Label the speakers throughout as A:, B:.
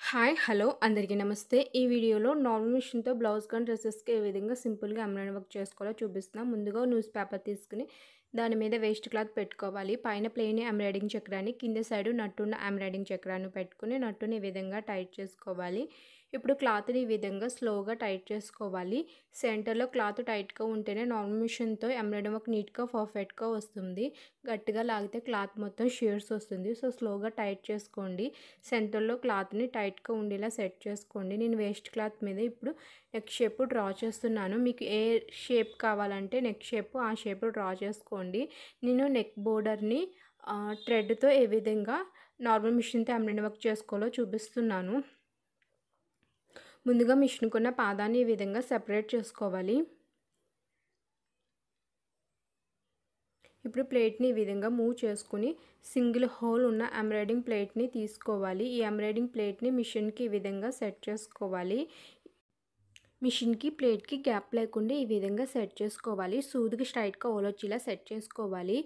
A: Hi hello అందరికీ నమస్తే. ఈ వీడియోలో నార్మల్ మిషన్‌తో బ్లౌజ్ కానీ డ్రెసెస్‌కి ఏ విధంగా సింపుల్‌గా ఎంబ్రాయిడరీ వర్క్ చేసుకోవాలో చూపిస్తున్నా. ముందుగా న్యూస్ పేపర్ తీసుకుని దాని మీద వేస్ట్ క్లాత్ పెట్టుకోవాలి. పైన ప్లెయిన్ ఎంబ్రాయిడింగ్ చక్రాన్ని, కింద సైడు నట్టున్న ఎంబ్రాయిడింగ్ చక్రాన్ని పెట్టుకుని నట్టుని ఈ విధంగా టైట్ చేసుకోవాలి. ఇప్పుడు క్లాత్‌ని ఈ విధంగా స్లోగా టైట్ చేసుకోవాలి. సెంటర్‌లో క్లాత్ టైట్‌గా ఉంటేనే నార్మల్ మిషన్‌తో ఎంబ్రాయిడరీ వర్క్ నీట్‌గా పర్ఫెక్ట్‌గా వస్తుంది. గట్టిగా లాగితే క్లాత్ మొత్తం షేడ్స్ వస్తుంది. సో స్లోగా టైట్ చేసుకోండి. సెంటర్‌లో క్లాత్‌ని టైట్‌గా ఉండేలా సెట్ చేసుకోండి. నేను వేస్ట్ క్లాత్ మీద ఇప్పుడు నెక్ షేప్ డ్రా చేస్తున్నాను. మీకు ఏ షేప్ కావాలంటే నెక్ షేప్ ఆ షేప్ డ్రా చేసుకోండి. నేను నెక్ బోర్డర్‌ని థ్రెడ్‌తో ఏ విధంగా నార్మల్ మిషన్‌తో ఎంబ్రాయిడరీ వర్క్ చేసుకోవాలో చూపిస్తున్నాను. ముందుగా మిషన్కున్న పాదాన్ని ఈ విధంగా సెపరేట్ చేసుకోవాలి. ఇప్పుడు ప్లేట్ని ఈ విధంగా మూవ్ చేసుకుని సింగిల్ హోల్ ఉన్న ఎంబ్రాయిడింగ్ ప్లేట్ని తీసుకోవాలి. ఈ ఎంబ్రాయిడింగ్ ప్లేట్ని మిషన్కి ఈ విధంగా సెట్ చేసుకోవాలి. మిషన్కి ప్లేట్కి గ్యాప్ లేకుండా ఈ విధంగా సెట్ చేసుకోవాలి. సూదికి స్ట్రైట్గా ఓలొచ్చేలా సెట్ చేసుకోవాలి.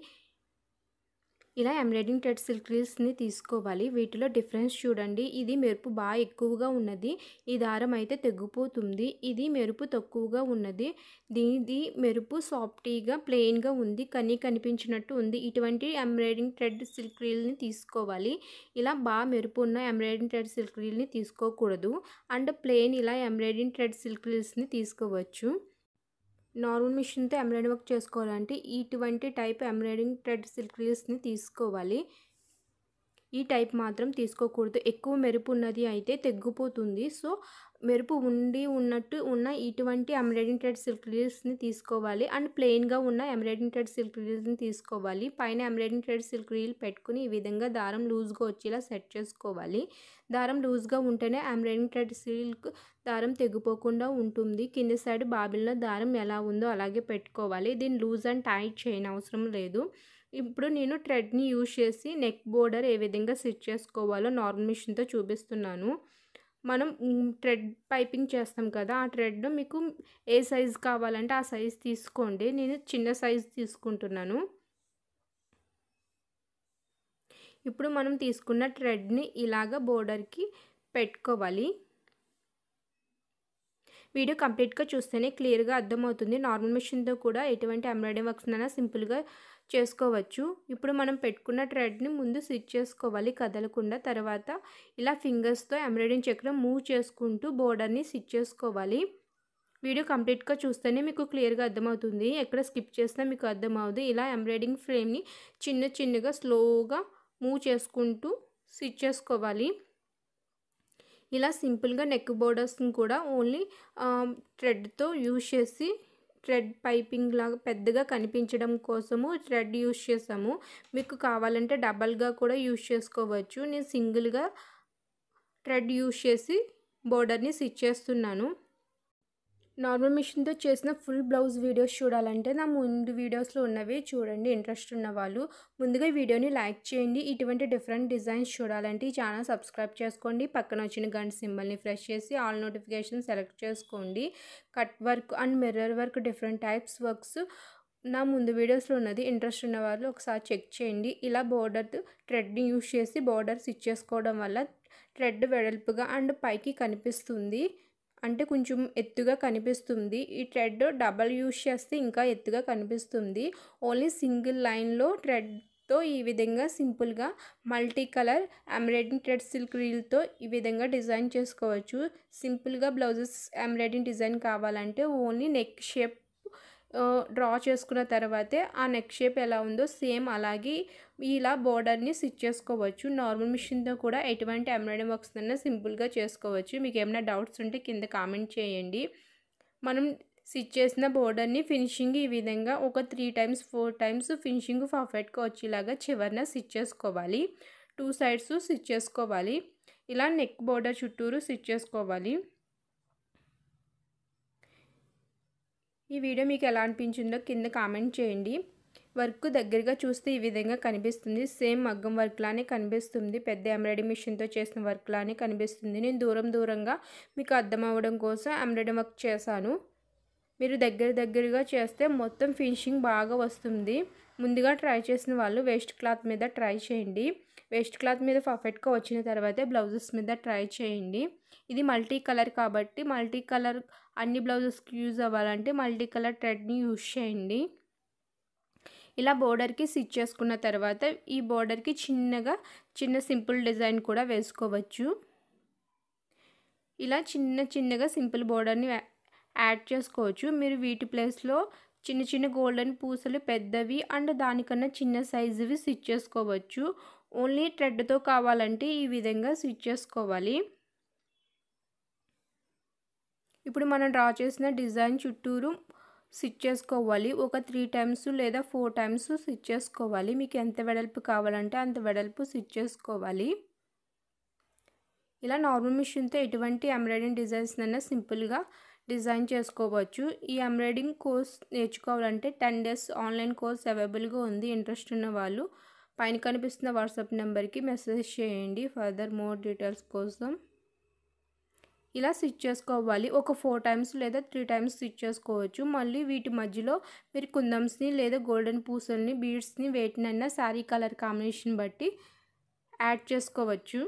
A: ఇలా ఎంబ్రాయిడింగ్ థ్రెడ్ సిల్క్ రీల్స్ని తీసుకోవాలి. వీటిలో డిఫరెన్స్ చూడండి. ఇది మెరుపు బాగా ఎక్కువగా ఉన్నది, ఈ దారం అయితే తెగిపోతుంది. ఇది మెరుపు తక్కువగా ఉన్నది, దీనిది మెరుపు సాఫ్టీగా ప్లెయిన్గా ఉంది, కనిపించినట్టు ఉంది. ఇటువంటి ఎంబ్రాయిడింగ్ థ్రెడ్ సిల్క్ రీల్ని తీసుకోవాలి. ఇలా బాగా మెరుపు ఉన్న ఎంబ్రాయిడింగ్ థ్రెడ్ సిల్క్ రీల్ని తీసుకోకూడదు. అండ్ ప్లెయిన్ ఇలా ఎంబ్రాయిడింగ్ థ్రెడ్ సిల్క్ రీల్స్ని తీసుకోవచ్చు. నార్మల్ మిషన్తో ఎంబ్రాయిడరీ వర్క్ చేసుకోవాలంటే ఇటువంటి టైప్ ఎంబ్రాయిడింగ్ థ్రెడ్ సిల్క్ రీల్స్ని తీసుకోవాలి. ఈ టైప్ మాత్రం తీసుకోకూడదు. ఎక్కువ మెరుపు ఉన్నది అయితే తెగిపోతుంది. సో మెరుపు ఉన్నట్టు ఉన్న ఇటువంటి ఎంబ్రాయిడింగ్ థ్రెడ్ సిల్క్ రీల్స్ని తీసుకోవాలి. అండ్ ప్లెయిన్గా ఉన్న ఎంబ్రాయిడింగ్ థ్రెడ్ సిల్క్ రీల్స్ని తీసుకోవాలి. పైన ఎంబ్రాయిడింగ్ థ్రెడ్ సిల్క్ రీల్ పెట్టుకుని ఈ విధంగా దారం లూజ్గా వచ్చేలా సెట్ చేసుకోవాలి. దారం లూజ్గా ఉంటేనే ఎంబ్రాయిడింగ్ థ్రెడ్ సిల్క్ దారం తెగిపోకుండా ఉంటుంది. కింద సైడ్ బాబిన్లో దారం ఎలా ఉందో అలాగే పెట్టుకోవాలి. దీన్ని లూజ్ అండ్ టైట్ చేయనవసరం లేదు. ఇప్పుడు నేను థ్రెడ్ని యూజ్ చేసి నెక్ బోర్డర్ ఏ విధంగా స్టిచ్ చేసుకోవాలో నార్మల్ మిషన్తో చూపిస్తున్నాను. మనం థ్రెడ్ పైపింగ్ చేస్తాం కదా, ఆ థ్రెడ్ మీకు ఏ సైజు కావాలంటే ఆ సైజు తీసుకోండి. నేను చిన్న సైజు తీసుకుంటున్నాను. ఇప్పుడు మనం తీసుకున్న థ్రెడ్ని ఇలాగ బోర్డర్కి పెట్టుకోవాలి. వీడియో కంప్లీట్గా చూస్తేనే క్లియర్గా అర్థమవుతుంది. నార్మల్ మిషన్తో కూడా ఎటువంటి ఎంబ్రాయిడరీ వర్క్స్ అయినా సింపుల్గా చేసుకోవచ్చు. ఇప్పుడు మనం పెట్టుకున్న థ్రెడ్ని ముందు స్టిచ్ చేసుకోవాలి కదలకుండా. తర్వాత ఇలా ఫింగర్స్తో ఎంబ్రాయిడింగ్ చక్రం మూవ్ చేసుకుంటూ బోర్డర్ని స్టిచ్ చేసుకోవాలి. వీడియో కంప్లీట్గా చూస్తేనే మీకు క్లియర్గా అర్థమవుతుంది. ఎక్కడ స్కిప్ చేసినా మీకు అర్థమవుతుంది. ఇలా ఎంబ్రాయిడింగ్ ఫ్రేమ్ని చిన్నగా స్లోగా మూవ్ చేసుకుంటూ స్టిచ్ చేసుకోవాలి. ఇలా సింపుల్గా నెక్ బోర్డర్స్ని కూడా ఓన్లీ థ్రెడ్తో యూజ్ చేసి థ్రెడ్ పైపింగ్ లాగా పెద్దగా కనిపించడం కోసము థ్రెడ్ యూజ్ చేసాము. మీకు కావాలంటే డబల్గా కూడా యూజ్ చేసుకోవచ్చు. నేను సింగిల్గా థ్రెడ్ యూజ్ చేసి బోర్డర్ని స్టిచ్ చేస్తున్నాను. నార్మల్ మిషన్తో చేసిన ఫుల్ బ్లౌజ్ వీడియోస్ చూడాలంటే నా ముందు వీడియోస్లో ఉన్నవి చూడండి. ఇంట్రెస్ట్ ఉన్న వాళ్ళు ముందుగా ఈ వీడియోని లైక్ చేయండి. ఇటువంటి డిఫరెంట్ డిజైన్స్ చూడాలంటే ఈ ఛానల్ సబ్స్క్రైబ్ చేసుకోండి. పక్కన వచ్చిన గంట సింబల్ని ప్రెస్ చేసి ఆల్ నోటిఫికేషన్ సెలెక్ట్ చేసుకోండి. Cut work and mirror work different types works నా ముందు వీడియోస్లో ఉన్నది. ఇంట్రెస్ట్ ఉన్న వాళ్ళు ఒకసారి చెక్ చేయండి. ఇలా బోర్డర్ థ్రెడ్ని యూజ్ చేసి బోర్డర్ స్టిచ్ చేసుకోవడం వల్ల థ్రెడ్ వెడల్పుగా అండ్ పైకి కనిపిస్తుంది, అంటే కొంచెం ఎత్తుగా కనిపిస్తుంది. ఈ థ్రెడ్ డబల్ యూజ్ చేస్తే ఇంకా ఎత్తుగా కనిపిస్తుంది. ఓన్లీ సింగిల్ లైన్లో థ్రెడ్తో ఈ విధంగా సింపుల్గా multi colour embroidering thread silk రీల్తో ఈ విధంగా డిజైన్ చేసుకోవచ్చు. సింపుల్గా బ్లౌజెస్ ఎంబ్రాయిడింగ్ డిజైన్ కావాలంటే ఓన్లీ నెక్ షేప్ డ్రా చేసుకున్న తర్వాతే ఆ నెక్ షేప్ ఎలా ఉందో సేమ్ అలాగే ఇలా బోర్డర్ని స్టిచ్ చేసుకోవచ్చు. నార్మల్ మిషన్తో కూడా ఎటువంటి ఎంబ్రాయిడరీ వర్క్స్ అయినా సింపుల్గా చేసుకోవచ్చు. మీకు ఏమైనా డౌట్స్ ఉంటే కింద కామెంట్ చేయండి. మనం స్టిచ్ చేసిన బోర్డర్ని ఫినిషింగ్ ఈ విధంగా ఒక 3 times 4 times ఫినిషింగ్ పర్ఫెక్ట్గా వచ్చేలాగా చివరిన స్టిచ్ చేసుకోవాలి. 2 sides స్టిచ్ చేసుకోవాలి. ఇలా నెక్ బోర్డర్ చుట్టూరు స్టిచ్ చేసుకోవాలి. ఈ వీడియో మీకు ఎలా అనిపించిందో కింద కామెంట్ చేయండి. వర్క్ దగ్గరగా చూస్తే ఈ విధంగా కనిపిస్తుంది. సేమ్ మగ్గం వర్క్ లానే కనిపిస్తుంది. పెద్ద ఎంబ్రాయిడరీ మిషన్తో చేసిన వర్క్ లానే కనిపిస్తుంది. నేను దూరంగా మీకు అర్థం అవ్వడం కోసం ఎంబ్రాయిడరీ వర్క్ చేశాను. మీరు దగ్గరగా చేస్తే మొత్తం ఫినిషింగ్ బాగా వస్తుంది. ముందుగా ట్రై చేసిన వాళ్ళు వేస్ట్ క్లాత్ మీద ట్రై చేయండి. వేస్ట్ క్లాత్ మీద పర్ఫెక్ట్గా వచ్చిన తర్వాతే బ్లౌజెస్ మీద ట్రై చేయండి. ఇది మల్టీ కలర్ కాబట్టి మల్టీ కలర్ అన్ని బ్లౌజెస్కి యూజ్ అవ్వాలంటే మల్టీ కలర్ థ్రెడ్ని యూజ్ చేయండి. ఇలా బోర్డర్కి స్టిచ్ చేసుకున్న తర్వాత ఈ బోర్డర్కి చిన్న సింపుల్ డిజైన్ కూడా వేసుకోవచ్చు. ఇలా చిన్నగా సింపుల్ బోర్డర్ని యాడ్ చేసుకోవచ్చు. మీరు వీటి ప్లేస్లో చిన్న గోల్డెన్ పూసలు పెద్దవి అండ్ దానికన్నా చిన్న సైజువి స్టిచ్ చేసుకోవచ్చు. ఓన్లీ థ్రెడ్తో కావాలంటే ఈ విధంగా స్టిచ్ చేసుకోవాలి. ఇప్పుడు మనం డ్రా చేసిన డిజైన్ చుట్టూరు స్టిచ్ చేసుకోవాలి. ఒక 3 టైమ్స్ లేదా 4 టైమ్స్ స్టిచ్ చేసుకోవాలి. మీకు ఎంత వెడల్పు కావాలంటే అంత వెడల్పు స్టిచ్ చేసుకోవాలి. ఇలా నార్మల్ మిషన్తో ఎటువంటి ఎంబ్రాయిడింగ్ డిజైన్స్ అయినా సింపుల్గా డిజైన్ చేసుకోవచ్చు. ఈ ఎంబ్రాయిడింగ్ కోర్స్ నేర్చుకోవాలంటే 10 డేస్ ఆన్లైన్ కోర్స్ అవైలబుల్గా ఉంది. ఇంట్రెస్ట్ ఉన్న వాళ్ళు పైన కనిపిస్తున్న వాట్సాప్ నెంబర్కి మెసేజ్ చేయండి ఫర్దర్ మోర్ డీటెయిల్స్ కోసం. ఇలా స్టిచ్ చేసుకోవాలి. ఒక 4 టైమ్స్ లేదా 3 టైమ్స్ స్టిచ్ చేసుకోవచ్చు. మళ్ళీ వీటి మధ్యలో మీరు కుందన్స్ని లేదా గోల్డెన్ పూసల్ని బీడ్స్ని వేటినైనా శారీ కలర్ కాంబినేషన్ బట్టి యాడ్ చేసుకోవచ్చు.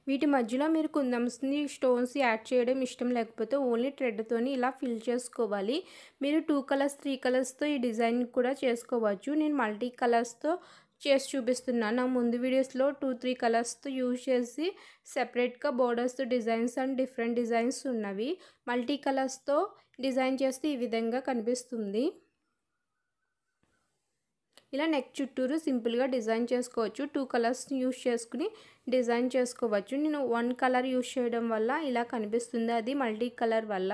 A: వీటి మధ్యలో మీరు కుందన్స్ని స్టోన్స్ యాడ్ చేయడం ఇష్టం లేకపోతే ఓన్లీ థ్రెడ్తోని ఇలా ఫిల్ చేసుకోవాలి. మీరు 2 కలర్స్ 3 కలర్స్తో ఈ డిజైన్ కూడా చేసుకోవచ్చు. నేను మల్టీ కలర్స్తో చేసి చూపిస్తున్నాను. నా ముందు వీడియోస్లో 2-3 కలర్స్తో యూజ్ చేసి సెపరేట్గా బోర్డర్స్తో డిజైన్స్ అండ్ డిఫరెంట్ డిజైన్స్ ఉన్నవి. మల్టీ కలర్స్తో డిజైన్ చేస్తే ఈ విధంగా కనిపిస్తుంది. ఇలా నెక్ చుట్టూరు సింపుల్గా డిజైన్ చేసుకోవచ్చు. 2 కలర్స్ని యూజ్ చేసుకుని డిజైన్ చేసుకోవచ్చు. నేను 1 కలర్ యూజ్ చేయడం వల్ల ఇలా కనిపిస్తుంది. అది మల్టీ కలర్ వల్ల.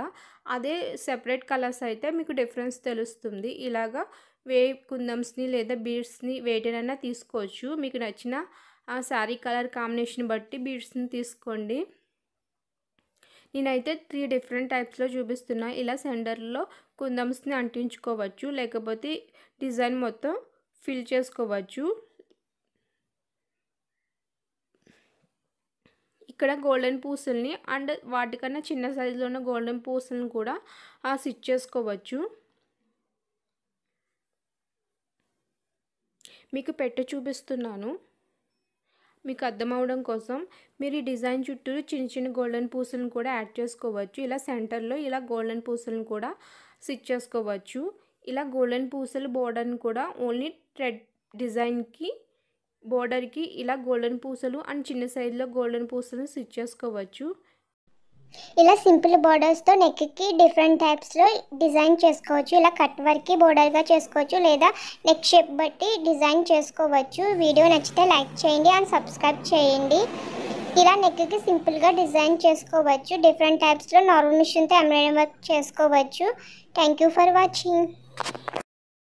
A: అదే సెపరేట్ కలర్స్ అయితే మీకు డిఫరెన్స్ తెలుస్తుంది. ఇలాగా కుందన్స్ని లేదా బీడ్స్ని వేటినైనా తీసుకోవచ్చు. మీకు నచ్చిన శారీ కలర్ కాంబినేషన్ బట్టి బీడ్స్ని తీసుకోండి. నేనైతే 3 డిఫరెంట్ టైప్స్లో చూపిస్తున్నా. ఇలా సెంటర్లో కుందన్స్ని అంటించుకోవచ్చు, లేకపోతే డిజైన్ మొత్తం ఫిల్ చేసుకోవచ్చు. ఇక్కడ గోల్డెన్ పూసల్ని అండ్ వాటికన్నా చిన్న సైజులో ఉన్న గోల్డెన్ పూసల్ని కూడా స్టిచ్ చేసుకోవచ్చు. మీకు పెట్టి చూపిస్తున్నాను మీకు అర్థం అవడం కోసం. మీరు ఈ డిజైన్ చుట్టూరు చిన్న గోల్డెన్ పూసలను కూడా యాడ్ చేసుకోవచ్చు. ఇలా సెంటర్లో ఇలా గోల్డెన్ పూసలను కూడా స్టిచ్ చేసుకోవచ్చు. ఇలా గోల్డెన్ పూసలు బోర్డర్ని కూడా ఓన్లీ థ్రెడ్ డిజైన్కి బోర్డర్కి ఇలా గోల్డెన్ పూసలు అండ్ చిన్న సైజులో గోల్డెన్ పూసలను స్టిచ్ చేసుకోవచ్చు.
B: ఇలా సింపుల్ బోర్డర్స్తో నెక్కి డిఫరెంట్ టైప్స్లో డిజైన్ చేసుకోవచ్చు. ఇలా కట్ వర్క్కి బోర్డర్గా చేసుకోవచ్చు లేదా నెక్ షేప్ బట్టి డిజైన్ చేసుకోవచ్చు. వీడియో నచ్చితే లైక్ చేయండి అండ్ సబ్స్క్రైబ్ చేయండి. ఇలా నెక్కి సింపుల్గా డిజైన్ చేసుకోవచ్చు. డిఫరెంట్ టైప్స్లో నార్మల్ మిషన్తో ఎంబ్రాయిడరీ వర్క్ చేసుకోవచ్చు. Thank you for watching.